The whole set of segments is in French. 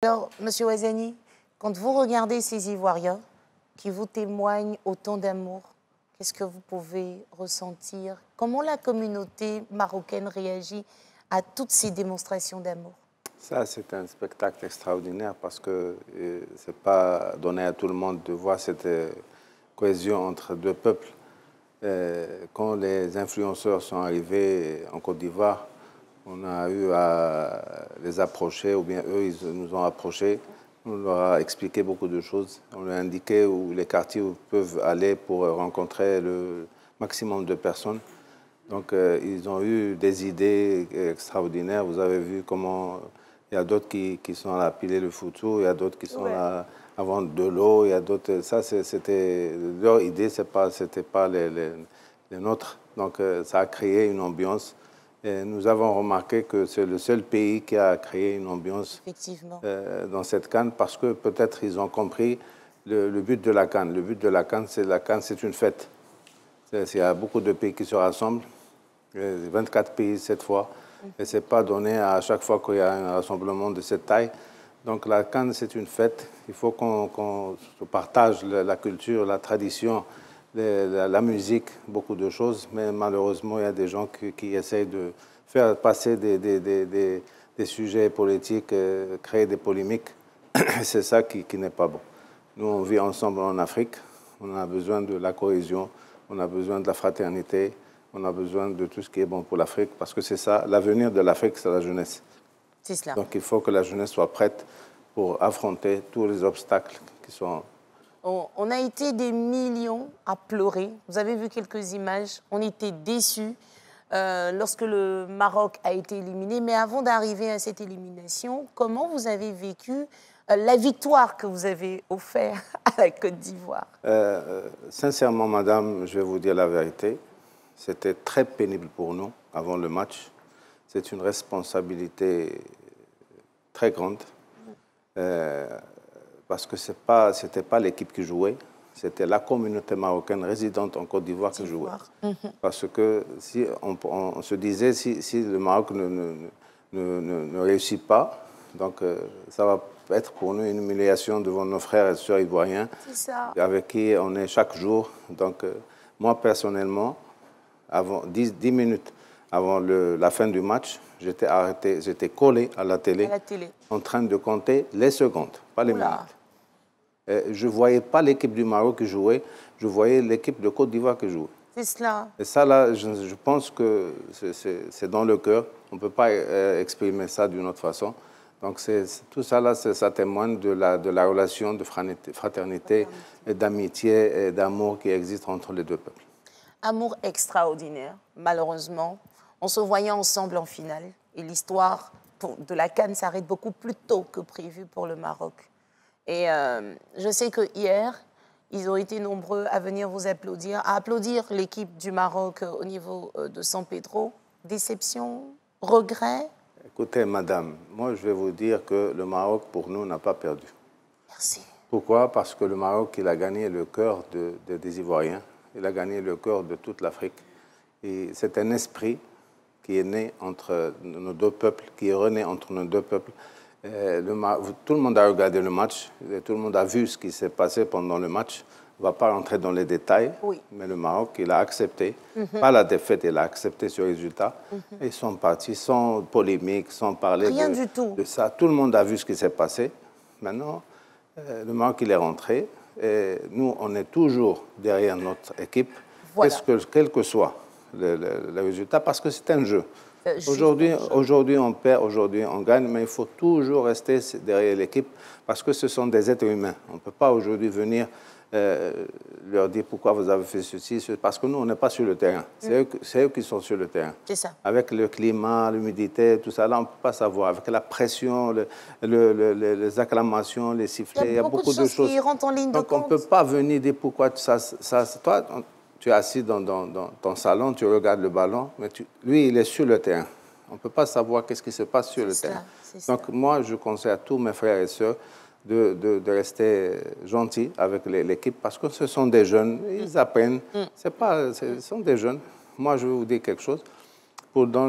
Alors, Monsieur Ouazzani, quand vous regardez ces Ivoiriens qui vous témoignent autant d'amour, qu'est-ce que vous pouvez ressentir? Comment la communauté marocaine réagit à toutes ces démonstrations d'amour? Ça, c'est un spectacle extraordinaire parce que ce n'est pas donné à tout le monde de voir cette cohésion entre deux peuples. Quand les influenceurs sont arrivés en Côte d'Ivoire, on a eu à les approcher, ou bien eux, ils nous ont approchés. On leur a expliqué beaucoup de choses. On leur a indiqué où les quartiers où ils peuvent aller pour rencontrer le maximum de personnes. Donc, ils ont eu des idées extraordinaires. Vous avez vu comment il y a d'autres qui sont là à piler le foutu, il y a d'autres qui sont là à vendre de l'eau, il y a d'autres... Ça, c'était leur idée, c'était pas les nôtres. Donc, ça a créé une ambiance. Et nous avons remarqué que c'est le seul pays qui a créé une ambiance dans cette CAN parce que peut-être ils ont compris le but de la CAN. Le but de la CAN, c'est une fête. Il y a beaucoup de pays qui se rassemblent, 24 pays cette fois, et ce n'est pas donné à chaque fois qu'il y a un rassemblement de cette taille. Donc la CAN, c'est une fête. Il faut qu'on se partage la culture, la tradition, la musique, beaucoup de choses, mais malheureusement, il y a des gens qui essayent de faire passer des sujets politiques, créer des polémiques. C'est ça qui n'est pas bon. Nous, on vit ensemble en Afrique, on a besoin de la cohésion, on a besoin de la fraternité, on a besoin de tout ce qui est bon pour l'Afrique, parce que c'est ça, l'avenir de l'Afrique, c'est la jeunesse. C'est cela. Donc il faut que la jeunesse soit prête pour affronter tous les obstacles qui sont... On a été des millions à pleurer. Vous avez vu quelques images. On était déçus lorsque le Maroc a été éliminé. Mais avant d'arriver à cette élimination, comment vous avez vécu la victoire que vous avez offerte à la Côte d'Ivoire? Sincèrement, madame, je vais vous dire la vérité. C'était très pénible pour nous avant le match. C'est une responsabilité très grande. Parce que ce n'était pas l'équipe qui jouait, c'était la communauté marocaine résidente en Côte d'Ivoire qui jouait. Parce que si on se disait, si le Maroc ne réussit pas, donc ça va être pour nous une humiliation devant nos frères et sœurs ivoiriens, avec qui on est chaque jour. Donc moi, personnellement, avant 10 minutes avant la fin du match, j'étais arrêté, j'étais collé à la télé, en train de compter les secondes, pas les minutes. Je ne voyais pas l'équipe du Maroc qui jouait, je voyais l'équipe de Côte d'Ivoire qui jouait. C'est cela. Et ça, là, je pense que c'est dans le cœur. On ne peut pas exprimer ça d'une autre façon. Donc, tout ça, là, ça témoigne de la relation de fraternité, et d'amitié et d'amour qui existe entre les deux peuples. Amour extraordinaire, malheureusement. On se voyait ensemble en finale. Et l'histoire de la CAN s'arrête beaucoup plus tôt que prévu pour le Maroc. Et je sais que hier, ils ont été nombreux à venir vous applaudir, à applaudir l'équipe du Maroc au niveau de San Pedro. Déception, regret? Écoutez, madame, moi, je vais vous dire que le Maroc, pour nous, n'a pas perdu. Merci. Pourquoi? Parce que le Maroc, il a gagné le cœur des Ivoiriens. Il a gagné le cœur de toute l'Afrique. Et c'est un esprit qui est né entre nos deux peuples, qui est rené entre nos deux peuples. Tout le monde a regardé le match, et tout le monde a vu ce qui s'est passé pendant le match. On ne va pas rentrer dans les détails, mais le Maroc, il a accepté, pas la défaite, il a accepté ce résultat. Et ils sont partis sans polémique, sans parler de ça. Tout le monde a vu ce qui s'est passé. Maintenant, le Maroc, il est rentré. Et nous, on est toujours derrière notre équipe, quel que soit le résultat, parce que c'est un jeu. Aujourd'hui, on perd, aujourd'hui, on gagne, mais il faut toujours rester derrière l'équipe parce que ce sont des êtres humains. On ne peut pas aujourd'hui venir leur dire pourquoi vous avez fait ceci, parce que nous, on n'est pas sur le terrain. C'est eux qui sont sur le terrain. C'est ça. Avec le climat, l'humidité, tout ça, là, on ne peut pas savoir. Avec la pression, les acclamations, les sifflets, il y a beaucoup de choses qui rentrent en ligne de compte. Donc, on ne peut pas venir dire pourquoi ça toi, tu es assis dans ton salon, tu regardes le ballon, mais lui, il est sur le terrain. On ne peut pas savoir qu'est-ce qui se passe sur le terrain. Donc, moi, je conseille à tous mes frères et sœurs de rester gentils avec l'équipe parce que ce sont des jeunes, ils apprennent. Ce sont des jeunes. Moi, je vais vous dire quelque chose. Pendant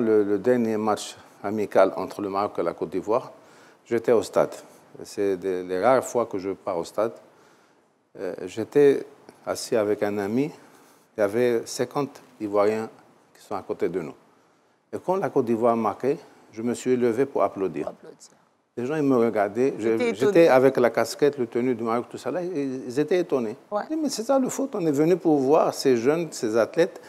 le dernier match amical entre le Maroc et la Côte d'Ivoire, j'étais au stade. C'est les rares fois que je pars au stade. J'étais assis avec un ami. Il y avait 50 Ivoiriens qui sont à côté de nous. Et quand la Côte d'Ivoire marquait, je me suis levé pour applaudir. Les gens, ils me regardaient. J'étais avec la casquette, le tenue du Maroc, tout ça. Là, ils étaient étonnés. Ouais. Je dis, mais c'est ça le foot. On est venu pour voir ces jeunes, ces athlètes.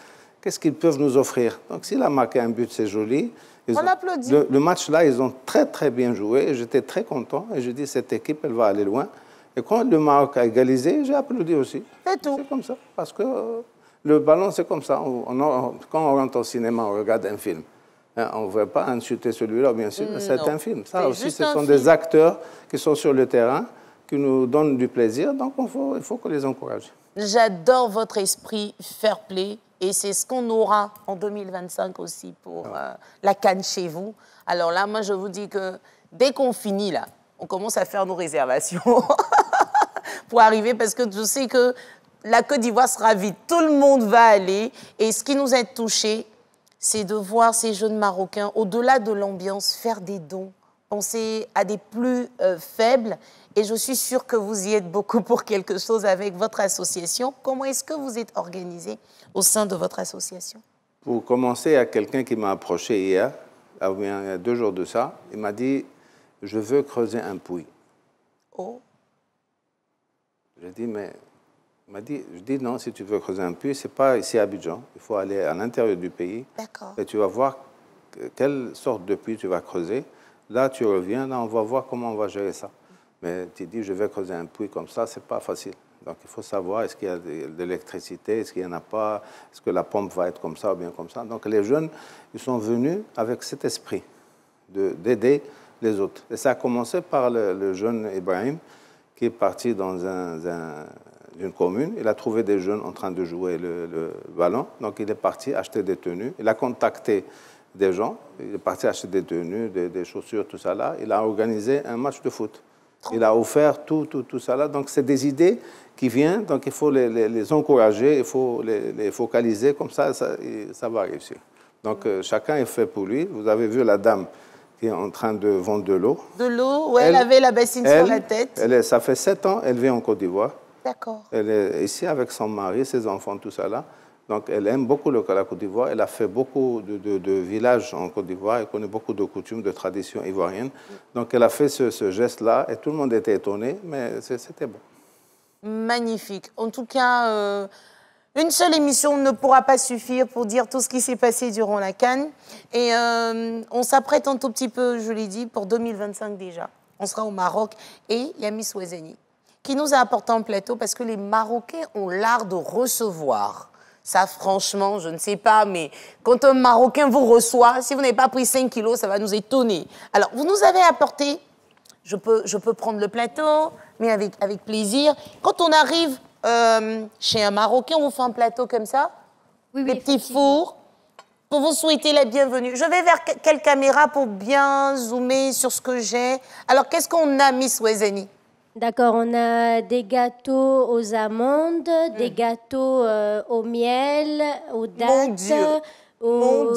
Qu'est-ce qu'ils peuvent nous offrir? Donc, s'il a marqué un but, c'est joli. On applaudit. Le match-là, ils ont très, très bien joué. Et j'étais très content. Et je dis, cette équipe, elle va aller loin. Et quand le Maroc a égalisé, j'ai applaudi aussi. C'est tout. C'est comme ça. Parce que le ballon, c'est comme ça. Quand on rentre au cinéma, on regarde un film. On ne veut pas insulter celui-là, bien sûr. C'est un film. Ça aussi, ce sont des acteurs qui sont sur le terrain, qui nous donnent du plaisir. Donc, il faut qu'on les encourage. J'adore votre esprit fair play. Et c'est ce qu'on aura en 2025 aussi pour la CAN chez vous. Alors là, moi, je vous dis que dès qu'on finit, là, on commence à faire nos réservations pour arriver, parce que je sais que la Côte d'Ivoire sera vide. Tout le monde va aller. Et ce qui nous a touchés, c'est de voir ces jeunes Marocains, au-delà de l'ambiance, faire des dons, penser à des plus faibles. Et je suis sûre que vous y êtes beaucoup pour quelque chose avec votre association. Comment est-ce que vous êtes organisé au sein de votre association? Pour commencer, il y a quelqu'un qui m'a approché hier, il y a 2 jours de ça. Il m'a dit, je veux creuser un puits. Oh. J'ai dit, mais... Il m'a dit, je dis non, si tu veux creuser un puits, ce n'est pas ici à Abidjan. Il faut aller à l'intérieur du pays. D'accord. Et tu vas voir quelle sorte de puits tu vas creuser. Là, tu reviens, là, on va voir comment on va gérer ça. Mais tu dis, je vais creuser un puits comme ça, ce n'est pas facile. Donc, il faut savoir, est-ce qu'il y a de l'électricité, est-ce qu'il n'y en a pas, est-ce que la pompe va être comme ça ou bien comme ça. Donc, les jeunes, ils sont venus avec cet esprit d'aider les autres. Et ça a commencé par le jeune Ibrahim, qui est parti dans une commune. Il a trouvé des jeunes en train de jouer le ballon. Donc, il est parti acheter des tenues. Il a contacté des gens. Il est parti acheter des tenues, des chaussures, tout ça là. Il a organisé un match de foot. Il a offert tout ça là. Donc, c'est des idées qui viennent. Donc, il faut les encourager. Il faut les focaliser. Comme ça va réussir. Donc, chacun est fait pour lui. Vous avez vu la dame qui est en train de vendre de l'eau. De l'eau, oui, elle avait la bassine sur la tête. Ça fait 7 ans, elle vit en Côte d'Ivoire. D'accord. Elle est ici avec son mari, ses enfants, tout ça là. Donc, elle aime beaucoup la Côte d'Ivoire. Elle a fait beaucoup de villages en Côte d'Ivoire. Elle connaît beaucoup de coutumes, de traditions ivoiriennes. Donc, elle a fait ce geste-là et tout le monde était étonné, mais c'était bon. Magnifique. En tout cas, une seule émission ne pourra pas suffire pour dire tout ce qui s'est passé durant la CAN. Et on s'apprête un tout petit peu, je l'ai dit, pour 2025 déjà. On sera au Maroc et il y a Miss Ouezeni qui nous a apporté un plateau parce que les Marocains ont l'art de recevoir. Ça, franchement, je ne sais pas, mais quand un Marocain vous reçoit, si vous n'avez pas pris 5 kilos, ça va nous étonner. Alors, vous nous avez apporté, je peux prendre le plateau, mais avec plaisir. Quand on arrive chez un Marocain, on vous fait un plateau comme ça, oui, des petits fours, pour vous souhaiter la bienvenue. Je vais vers quelle caméra pour bien zoomer sur ce que j'ai? Alors, qu'est-ce qu'on a, Miss Ouezeni? D'accord, on a des gâteaux aux amandes, des gâteaux au miel, aux dattes, aux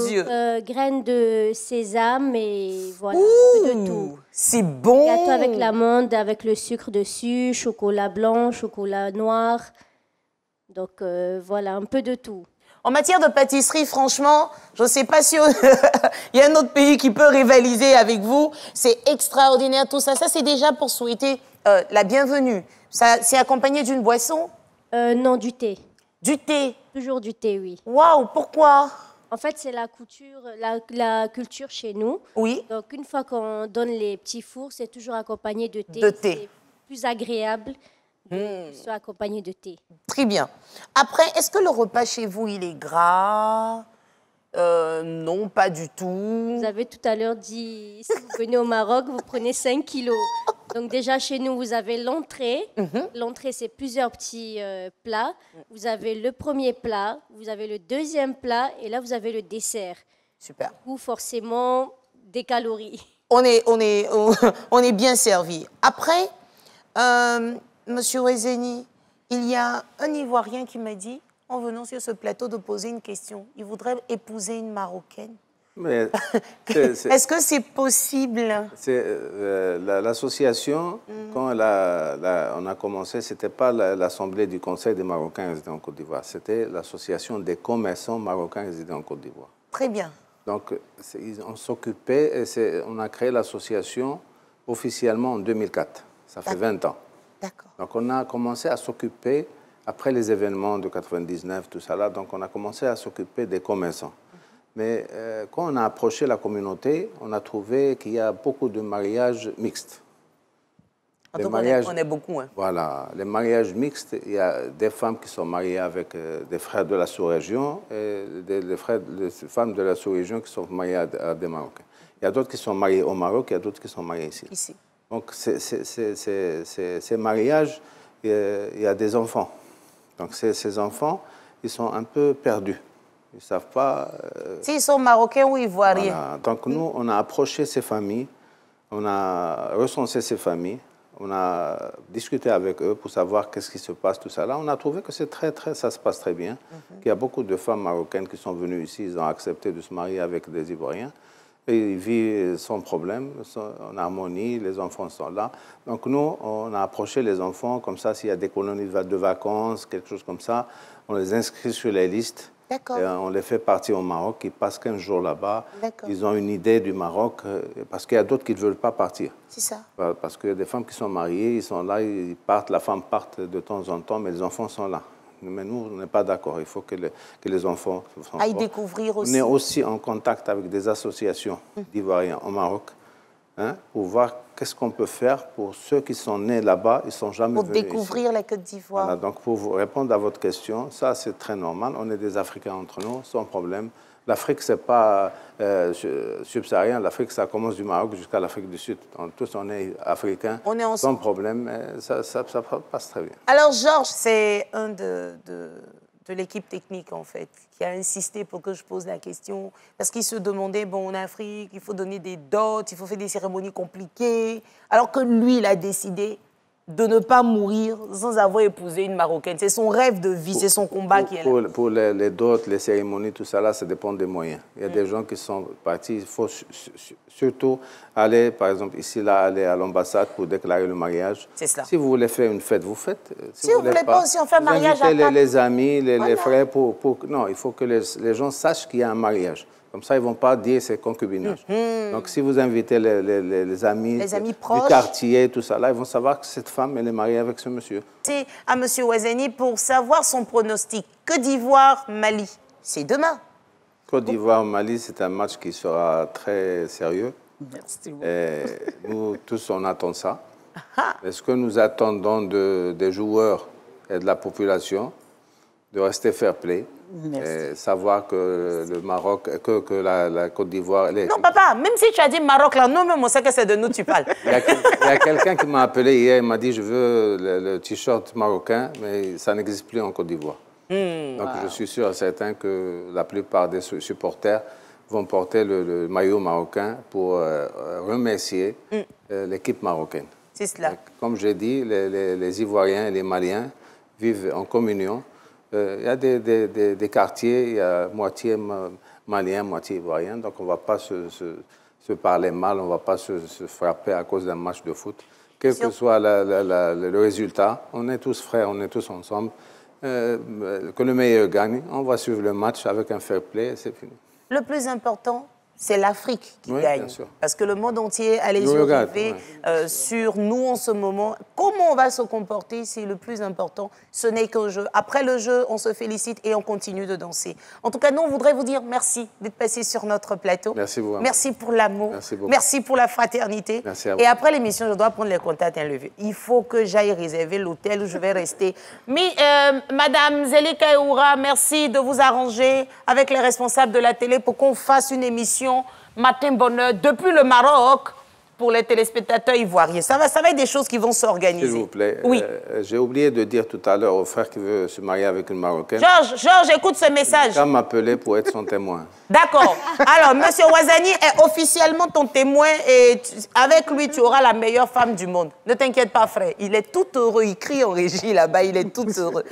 graines de sésame et voilà, un peu de tout. C'est bon! Gâteau avec l'amande, avec le sucre dessus, chocolat blanc, chocolat noir. Donc voilà, un peu de tout. En matière de pâtisserie, franchement, je ne sais pas si il y a un autre pays qui peut rivaliser avec vous. C'est extraordinaire tout ça. Ça, c'est déjà pour souhaiter la bienvenue. Ça, c'est accompagné d'une boisson? Non, du thé. Du thé? Toujours du thé, oui. Waouh, pourquoi? En fait, c'est la culture chez nous. Oui. Donc, une fois qu'on donne les petits fours, c'est toujours accompagné de thé. De thé. C'est plus agréable de soit accompagné de thé. Très bien. Après, est-ce que le repas chez vous, il est gras? Non, pas du tout. Vous avez tout à l'heure dit, si vous venez au Maroc, vous prenez 5 kilos. Donc déjà, chez nous, vous avez l'entrée. L'entrée, c'est plusieurs petits plats. Vous avez le premier plat, vous avez le deuxième plat, et là, vous avez le dessert. Super. Ou forcément, des calories. On est bien servi. Après, Monsieur Ouezeni, il y a un Ivoirien qui m'a dit, en venant sur ce plateau, de poser une question. Il voudrait épouser une Marocaine. Est-ce que c'est possible? L'association, quand on a commencé, ce n'était pas l'Assemblée du Conseil des Marocains résidant en Côte d'Ivoire, c'était l'Association des commerçants marocains résidant en Côte d'Ivoire. Très bien. Donc, on s'occupait, on a créé l'association officiellement en 2004. Ça fait 20 ans. D'accord. Donc, on a commencé à s'occuper, après les événements de 99, tout ça là, donc on a commencé à s'occuper des commerçants. Mais quand on a approché la communauté, on a trouvé qu'il y a beaucoup de mariages mixtes. Donc on est beaucoup. Hein. Voilà, les mariages mixtes, il y a des femmes qui sont mariées avec des frères de la sous-région et des femmes de la sous-région qui sont mariées à des Marocains. Il y a d'autres qui sont mariés au Maroc, il y a d'autres qui sont mariés ici. Donc ces mariages, il y a des enfants. Donc ces enfants, ils sont un peu perdus. Ils ne savent pas... S'ils sont marocains ou ivoiriens. Voilà. Donc nous, on a approché ces familles, on a recensé ces familles, on a discuté avec eux pour savoir qu'est-ce qui se passe, tout ça. Là, on a trouvé que ça se passe très bien, qu'il y a beaucoup de femmes marocaines qui sont venues ici, ils ont accepté de se marier avec des Ivoiriens. Et ils vivent sans problème, en harmonie, les enfants sont là. Donc nous, on a approché les enfants, comme ça, s'il y a des colonies de vacances, quelque chose comme ça, on les inscrit sur les listes. Et on les fait partir au Maroc, ils passent 15 jours là-bas, ils ont une idée du Maroc, parce qu'il y a d'autres qui ne veulent pas partir. C'est ça. Parce qu'il y a des femmes qui sont mariées, ils sont là, ils partent, la femme part de temps en temps, mais les enfants sont là. Mais nous, on n'est pas d'accord, il faut que les enfants... aillent découvrir aussi. On est aussi en contact avec des associations d'Ivoiriens au Maroc, hein, pour voir qu'est-ce qu'on peut faire pour ceux qui sont nés là-bas, ils ne sont jamais venus ici. Pour découvrir la Côte d'Ivoire. Voilà, donc pour vous répondre à votre question, ça c'est très normal, on est des Africains entre nous, sans problème. L'Afrique, ce n'est pas subsaharien, l'Afrique, ça commence du Maroc jusqu'à l'Afrique du Sud. Tous, on est africains, sans problème, ça passe très bien. Alors Georges, c'est un de l'équipe technique, en fait, qui a insisté pour que je pose la question. Parce qu'il se demandait, bon, en Afrique, il faut donner des dots, il faut faire des cérémonies compliquées. Alors que lui, il a décidé de ne pas mourir sans avoir épousé une Marocaine. C'est son rêve de vie, c'est son combat qui est là. Pour les dots, les cérémonies, tout ça, là, ça dépend des moyens. Il y a des gens qui sont partis. Il faut surtout aller, par exemple, ici, là, aller à l'ambassade pour déclarer le mariage. C'est cela. Si vous voulez faire une fête, vous faites. Si vous ne voulez pas aussi, on fait un mariage à invitez les amis, les frères. Non, il faut que les gens sachent qu'il y a un mariage. Comme ça, ils ne vont pas dire c'est concubinage. Donc, si vous invitez les amis proches du quartier, tout ça, là, ils vont savoir que cette femme, elle est mariée avec ce monsieur. C'est à M. Ouazani pour savoir son pronostic. Côte d'Ivoire, Mali, c'est demain. Côte d'Ivoire, Mali, c'est un match qui sera très sérieux. Merci beaucoup. Et nous, tous, on attend ça. Est-ce que nous attendons des joueurs et de la population de rester fair play? Et savoir que le Maroc, que la Côte d'Ivoire... Non, papa, même si tu as dit Maroc, là, nous-mêmes, on sait que c'est de nous tu parles. Il y a quelqu'un qui m'a appelé hier, il m'a dit, je veux le t-shirt marocain, mais ça n'existe plus en Côte d'Ivoire. Donc, je suis sûr et certain que la plupart des supporters vont porter le maillot marocain pour remercier l'équipe marocaine. C'est cela. Et comme j'ai dit, les Ivoiriens et les Maliens vivent en communion. Il y a des quartiers, il y a moitié malien, moitié ivoirien, donc on ne va pas se parler mal, on ne va pas se frapper à cause d'un match de foot. Quel que soit le résultat, on est tous frères, on est tous ensemble. Que le meilleur gagne, on va suivre le match avec un fair play et c'est fini. Le plus important, c'est l'Afrique qui gagne. Bien sûr. Parce que le monde entier a les yeux rivés sur nous en ce moment. Comment on va se comporter, c'est le plus important. Ce n'est qu'un jeu. Après le jeu, on se félicite et on continue de danser. En tout cas, nous, on voudrait vous dire merci d'être passé sur notre plateau. Merci beaucoup. Merci pour l'amour. Merci pour la fraternité. Merci à vous. Et après l'émission, je dois prendre les contacts enlevés. Il faut que j'aille réserver l'hôtel où je vais rester. Mais, Madame Zélie Kayoura, merci de vous arranger avec les responsables de la télé pour qu'on fasse une émission Matin Bonheur depuis le Maroc pour les téléspectateurs ivoiriens. Ça va être des choses qui vont s'organiser. S'il vous plaît. Oui. J'ai oublié de dire tout à l'heure au frère qui veut se marier avec une Marocaine. Georges, écoute ce message. Il va m'appeler pour être son témoin. D'accord. Alors, M. Ouazani est officiellement ton témoin et avec lui, tu auras la meilleure femme du monde. Ne t'inquiète pas, frère. Il est tout heureux. Il crie en régie là-bas. Il est tout heureux.